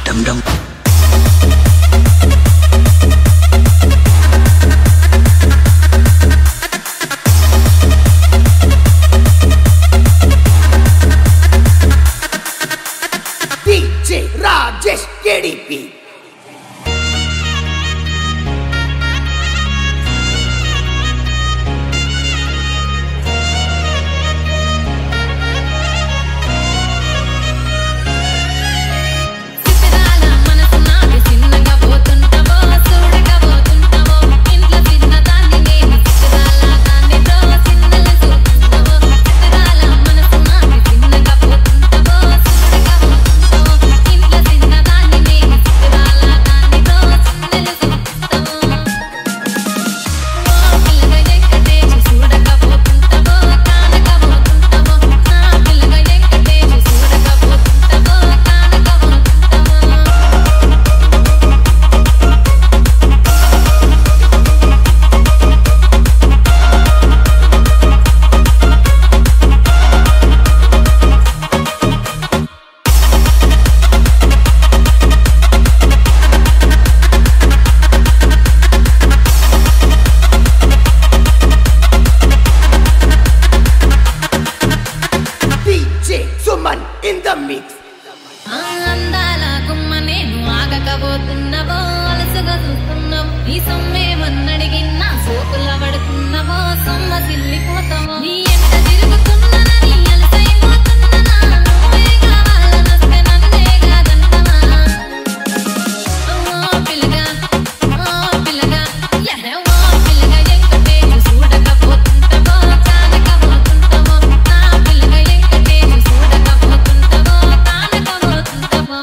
dum dum. DJ Rajesh KDP. In the mix. అందాల గుమ్మ నేను ఆగకపోతున్నవో అలసగా చూస్తున్నావు ఈ సొమ్మే వన్నడిగిన్నా సోకుల పడుతున్నవో సొమ్మ సిల్లిపోతావో నీ ఎంత తిరుగుతున్నదని అలసైపోతున్నా నువ్వే కావాలనొస్తే నన్నే కాదంటవా ఓ పిల్లగా ఎహవో పిల్లగా ఎంకటేజు చూడకపోతుంటవో కానకపోతుంటవో నా పిల్లగా ఎంకటేజు చూడకపోతుంటవో కానకపోతుంటవో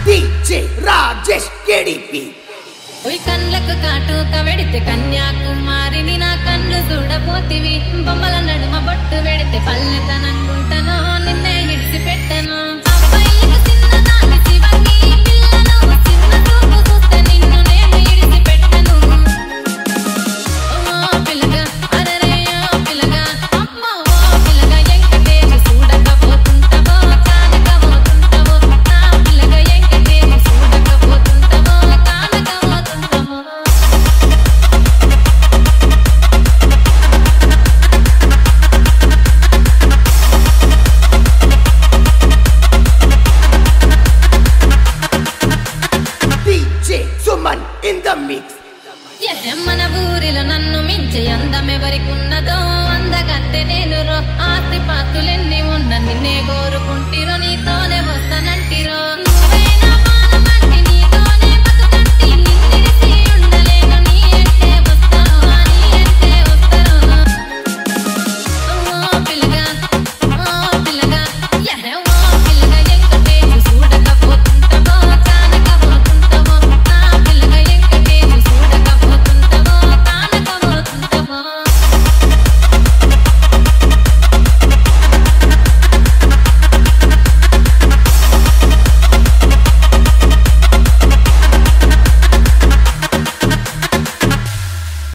DJ Rajesh KDP. ఓయ్ కళ్ళకు కాటుక వెడితే కన్యాకుమారిని నా కళ్ళు చూడపోతివి బొమ్మల నడుమ బొట్టు వెడితే పల్లెతన